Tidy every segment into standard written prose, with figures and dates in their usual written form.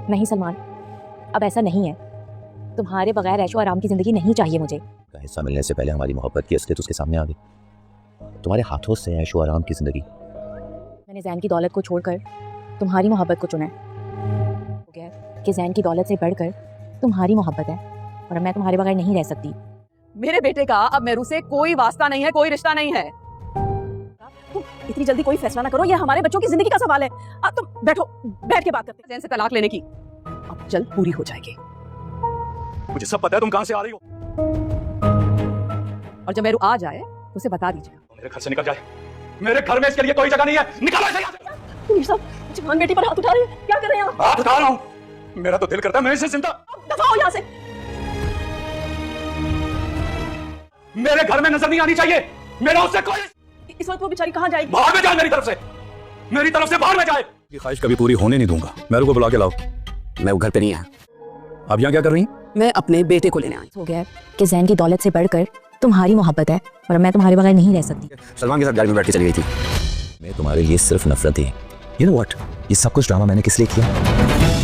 نہیں سلمان، اب ایسا نہیں ہے. تمہارے بغیر عیش و آرام کی زندگی نہیں چاہیے مجھے. کا حصہ ملنے سے پہلے ہماری محبت کی اصلیت اس کے سامنے آ گئی. تمہارے ہاتھوں سے عیش و آرام کی زندگی. میں نے زین کی دولت کو چھوڑ کر تمہاری محبت کو چنا ہے. ہو گیا کہ زین کی دولت سے بڑھ کر تمہاری محبت ہے اور اب میں تمہارے بغیر نہیں رہ سکتی. میرے بیٹے کا اب میرو سے کوئی واسطہ نہیں ہے، کوئی رشتہ نہیں ہے. تم اتنی جلدی کوئی فیصلہ نہ کرو، یہ ہمارے بچوں کی زندگی کا سوال ہے. اب تم بیٹھو، بیٹھ کے بات کرتے ہیں. زین سے طلاق لینے کی اب جلد پوری ہو جائے گی. مجھے سب پتا ہے تم کہاں سے آ رہی ہو. اور جب میرو آ جائے تو اسے بتا دیجیے. میرے گھر سے نکل جائے. میرے گھر میں اس کے لیے کوئی جگہ نہیں ہے. نکالو اسے یہاں سے. منیر صاحب جوان بیٹی پر ہاتھ اٹھا رہے ہیں، کیا کر رہے ہیں آپ؟ ہاتھ اٹھا رہا ہوں. میرا تو دل کرتا ہے میں اسے زندہ. دفع ہو یہاں سے. میرے گھر میں نظر نہیں آنی چاہیے. میرا اس سے کوئی. اس وقت وہ بیچاری کہاں جائے گی؟ باہر میں جائے، میری طرف سے باہر میں جائے. یہ خواہش کبھی پوری ہونے نہیں دوں گا. میرے کو بلا کے لاؤ. میں وہ گھر پہ نہیں آیا. آپ یہاں کیا کر رہی ہیں؟ میں اپنے بیٹے کو لینے آئی. ہو گیا کہ زین کی دولت سے بڑھ کر تمہاری محبت ہے اور اب میں تمہارے بغیر نہیں رہ سکتی. سلمان کے ساتھ گاڑی میں بیٹھ کے چلی گئی تھی. میں تمہارے لیے صرف نفرت ہے. یو نو واٹ، یہ سب کچھ ڈرامہ میں نے کس لیے کیا؟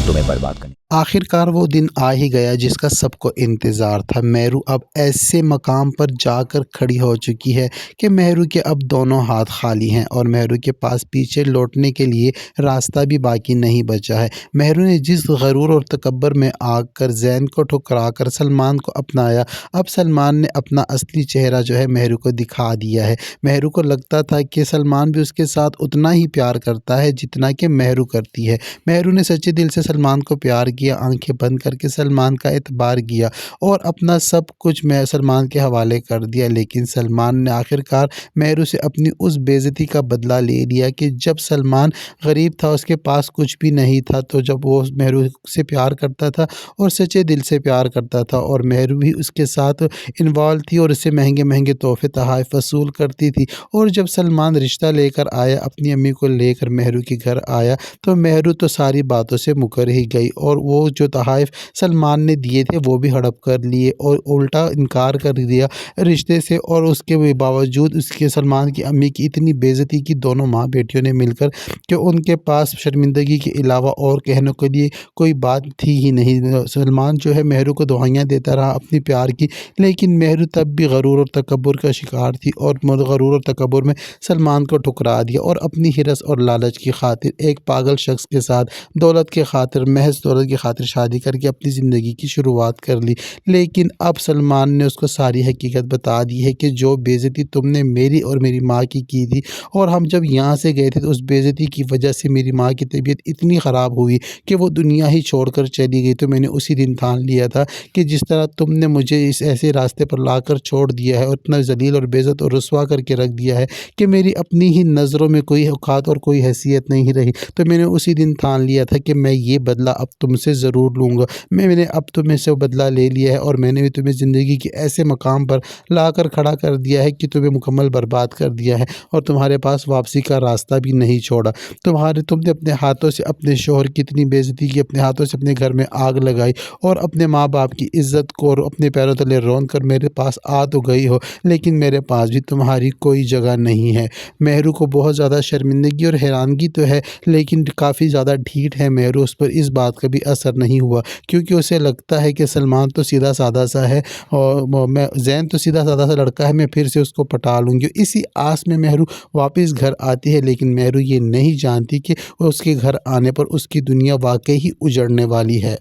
تمہیں برباد کرنے. آخر کار وہ دن آ ہی گیا جس کا سب کو انتظار تھا. مہرو اب ایسے مقام پر جا کر کھڑی ہو چکی ہے کہ مہرو کے اب دونوں ہاتھ خالی ہیں اور مہرو کے پاس پیچھے لوٹنے کے لیے راستہ بھی باقی نہیں بچا ہے. مہرو نے جس غرور اور تکبر میں آ کر زین کو ٹھکرا کر سلمان کو اپنایا، اب سلمان نے اپنا اصلی چہرہ جو ہے مہرو کو دکھا دیا ہے. مہرو کو لگتا تھا کہ سلمان بھی اس کے ساتھ اتنا ہی پیار کرتا ہے جتنا کہ مہرو کرتی ہے. مہرو نے سچے دل سے سلمان کو پیار کیا، آنکھیں بند کر کے سلمان کا اعتبار کیا اور اپنا سب کچھ میں سلمان کے حوالے کر دیا. لیکن سلمان نے آخر کار مہرو سے اپنی اس بے عزتی کا بدلہ لے لیا کہ جب سلمان غریب تھا، اس کے پاس کچھ بھی نہیں تھا، تو جب وہ مہرو سے پیار کرتا تھا اور سچے دل سے پیار کرتا تھا اور مہرو بھی اس کے ساتھ انوالو تھی اور اسے مہنگے مہنگے تحفے تحائف وصول کرتی تھی. اور جب سلمان رشتہ لے کر آیا، اپنی امی کو لے کر مہرو کے گھر آیا، تو مہرو تو ساری باتوں سے مکر ہی گئی اور وہ جو تحائف سلمان نے دیے تھے وہ بھی ہڑپ کر لیے اور الٹا انکار کر دیا رشتے سے. اور اس کے باوجود اس کے سلمان کی امی کی اتنی بے عزتی کی دونوں ماں بیٹیوں نے مل کر کہ ان کے پاس شرمندگی کے علاوہ اور کہنے کے لیے کوئی بات تھی ہی نہیں. سلمان جو ہے مہرو کو دعائیاں دیتا رہا اپنی پیار کی، لیکن مہرو تب بھی غرور اور تکبر کا شکار تھی اور غرور اور تکبر میں سلمان کو ٹھکرا دیا اور اپنی ہرس اور لالچ کی خاطر ایک پاگل شخص کے ساتھ دولت کے خاطر، محض دولت کی خاطر شادی کر کے اپنی زندگی کی شروعات کر لی. لیکن اب سلمان نے اس کو ساری حقیقت بتا دی ہے کہ جو بے عزتی تم نے میری اور میری ماں کی تھی اور ہم جب یہاں سے گئے تھے تو اس بے عزتی کی وجہ سے میری ماں کی طبیعت اتنی خراب ہوئی کہ وہ دنیا ہی چھوڑ کر چلی گئی. تو میں نے اسی دن ٹھان لیا تھا کہ جس طرح تم نے مجھے اس ایسے راستے پر لا کر چھوڑ دیا ہے اور اتنا ذلیل اور بے عزت اور رسوا کر کے رکھ دیا ہے کہ میری اپنی ہی نظروں میں کوئی اوقات اور کوئی حیثیت نہیں رہی، تو میں نے اسی دن ٹھان لیا تھا کہ میں یہ بدلہ اب تم سے ضرور لوں گا. میں نے اب تمہیں سے بدلہ لے لیا ہے اور میں نے بھی تمہیں زندگی کے ایسے مقام پر لا کر کھڑا کر دیا ہے کہ تمہیں مکمل برباد کر دیا ہے اور تمہارے پاس واپسی کا راستہ بھی نہیں چھوڑا. تم نے اپنے ہاتھوں سے اپنے شوہر کی اتنی بے عزتی کی، اپنے ہاتھوں سے اپنے گھر میں آگ لگائی اور اپنے ماں باپ کی عزت کو اور اپنے پیروں تلے رون کر میرے پاس آ تو گئی ہو، لیکن میرے پاس بھی تمہاری کوئی جگہ نہیں ہے. مہرو کو بہت زیادہ شرمندگی اور حیرانگی تو ہے، لیکن کافی زیادہ ڈھیٹ ہے مہرو. اس پر اس بات کا بھی اثر نہیں ہوا کیونکہ اسے لگتا ہے کہ سلمان تو سیدھا سادہ سا ہے اور زین تو سیدھا سادہ سا لڑکا ہے، میں پھر سے اس کو پٹا لوں گی. اسی آس میں مہرو واپس گھر آتی ہے، لیکن مہرو یہ نہیں جانتی کہ اس کے گھر آنے پر اس کی دنیا واقعی ہی اجڑنے والی ہے.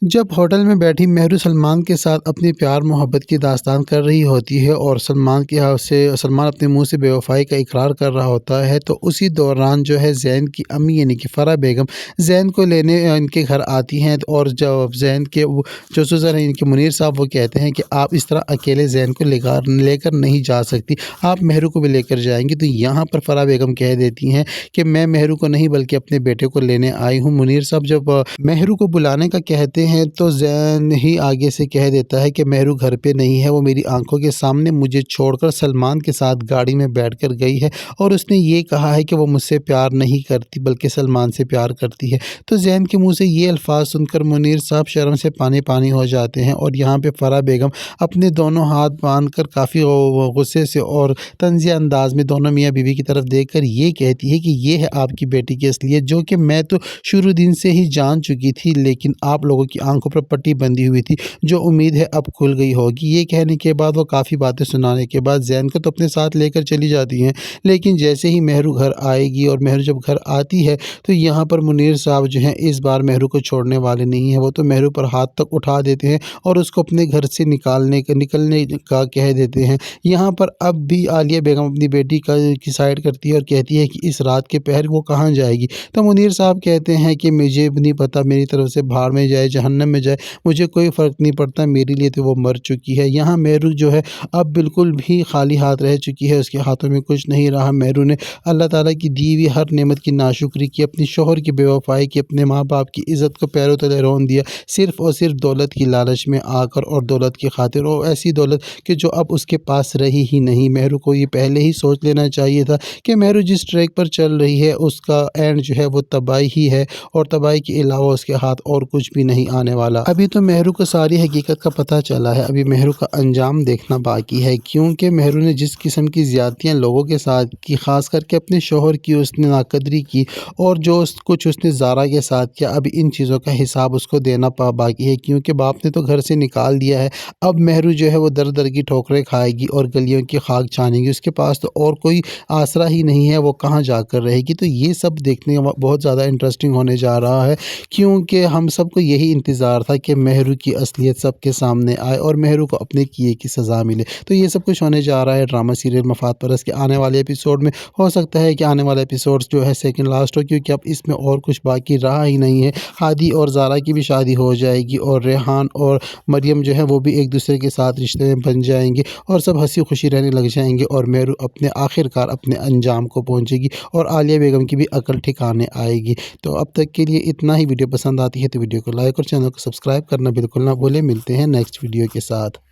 جب ہوٹل میں بیٹھی مہرو سلمان کے ساتھ اپنی پیار محبت کی داستان کر رہی ہوتی ہے اور سلمان اپنے منہ سے بے وفائی کا اقرار کر رہا ہوتا ہے، تو اسی دوران جو ہے زین کی امی یعنی کہ فرح بیگم زین کو لینے ان کے گھر آتی ہیں اور جب زین کے جو سزر ہیں ان کے منیر صاحب وہ کہتے ہیں کہ آپ اس طرح اکیلے زین کو لے کر نہیں جا سکتی، آپ مہرو کو بھی لے کر جائیں گی. تو یہاں پر فرح بیگم کہہ دیتی ہیں کہ میں مہرو کو نہیں بلکہ اپنے بیٹے کو لینے آئی ہوں. منیر صاحب جب مہرو کو بلانے کا کہتے کرتے ہیں تو زین ہی آگے سے کہہ دیتا ہے کہ مہرو گھر پہ نہیں ہے، وہ میری آنکھوں کے سامنے مجھے چھوڑ کر سلمان کے ساتھ گاڑی میں بیٹھ کر گئی ہے اور اس نے یہ کہا ہے کہ وہ مجھ سے پیار نہیں کرتی بلکہ سلمان سے پیار کرتی ہے۔ تو زین کے منہ سے یہ الفاظ سن کر منیر صاحب شرم سے پانی پانی ہو جاتے ہیں اور یہاں پہ فرح بیگم اپنے دونوں ہاتھ باندھ کر کافی غصے سے اور طنزیہ انداز میں دونوں میاں بیوی کی طرف دیکھ کر یہ کہتی ہے کہ یہ ہے آپ کی بیٹی کی اصلیت، جو کہ میں تو شروع دن سے ہی جان چکی تھی، لیکن آپ لوگوں کی آنکھوں پر پٹی بندھی ہوئی تھی، جو امید ہے اب کھل گئی ہوگی۔ یہ کہنے کے بعد وہ کافی باتیں سنانے کے بعد زین کو تو اپنے ساتھ لے کر چلی جاتی ہیں، لیکن جیسے ہی مہرو گھر آئے گی اور مہرو جب گھر آتی ہے تو یہاں پر منیر صاحب جو ہیں اس بار مہرو کو چھوڑنے والے نہیں ہیں، وہ تو مہرو پر ہاتھ تک اٹھا دیتے ہیں اور اس کو اپنے گھر سے نکلنے کا کہہ دیتے ہیں۔ یہاں پر اب بھی عالیہ بیگم اپنی بیٹی کی سائڈ کرتی ہے اور کہتی ہے کہ اس رات کے پہر وہ کہاں جائے گی؟ تو منیر صاحب کہتے ہیں کہ مجھے بھی نہیں پتہ، میری طرف سے بھاڑ میں جائے جہنم میں جائے، مجھے کوئی فرق نہیں پڑتا، میرے لیے تو وہ مر چکی ہے۔ یہاں مہرو جو ہے اب بالکل بھی خالی ہاتھ رہ چکی ہے، اس کے ہاتھوں میں کچھ نہیں رہا۔ مہرو نے اللہ تعالیٰ کی دی ہوئی ہر نعمت کی ناشکری کی، اپنی شوہر کی بے وفائی کی، اپنے ماں باپ کی عزت کو پیروں تلے رون دیا، صرف اور صرف دولت کی لالچ میں آ کر اور دولت کی خاطر، اور ایسی دولت کہ جو اب اس کے پاس رہی ہی نہیں۔ مہرو کو یہ پہلے ہی سوچ لینا چاہیے تھا کہ مہرو جس ٹریک پر چل رہی ہے اس کا اینڈ جو ہے وہ تباہی ہی ہے، اور تباہی کے علاوہ اس کے ہاتھ اور کچھ بھی نہیں آنے والا۔ ابھی تو مہرو کو ساری حقیقت کا پتہ چلا ہے، ابھی مہرو کا انجام دیکھنا باقی ہے، کیونکہ مہرو نے جس قسم کی زیادتیاں لوگوں کے ساتھ کی، خاص کر کے اپنے شوہر کی اس نے ناقدری کی، اور جو کچھ اس نے زارا کے ساتھ کیا، ابھی ان چیزوں کا حساب اس کو دینا باقی ہے، کیونکہ باپ نے تو گھر سے نکال دیا ہے۔ اب مہرو جو ہے وہ در در کی ٹھوکریں کھائے گی اور گلیوں کی خاک چھانے گی، اس کے پاس تو اور کوئی آسرا ہی نہیں ہے، وہ کہاں جا کر رہے گی؟ تو یہ سب دیکھنے میں بہت زیادہ انٹرسٹنگ ہونے جا رہا ہے، کیونکہ ہم سب کو یہی انتظار تھا کہ مہرو کی اصلیت سب کے سامنے آئے اور مہرو کو اپنے کیے کی سزا ملے۔ تو یہ سب کچھ ہونے جا رہا ہے ڈرامہ سیریل مفاد پرست کے آنے والے ایپیسوڈ میں۔ ہو سکتا ہے کہ آنے والے ایپیسوڈ جو ہے سیکنڈ لاسٹ ہو، کیونکہ اب اس میں اور کچھ باقی رہا ہی نہیں ہے۔ ہادی اور زارا کی بھی شادی ہو جائے گی اور ریحان اور مریم جو ہے وہ بھی ایک دوسرے کے ساتھ رشتے میں بن جائیں گے اور سب ہنسی خوشی رہنے لگ جائیں گے، اور مہرو اپنے آخر کار اپنے انجام کو پہنچے گی اور عالیہ بیگم کی بھی عقل ٹھکانے آئے گی۔ تو اب تک کے لیے اتنا ہی۔ ویڈیو پسند آتی ہے تو ویڈیو کو لائک اور چینل کو سبسکرائب کرنا بالکل نہ بھولیں۔ ملتے ہیں نیکسٹ ویڈیو کے ساتھ۔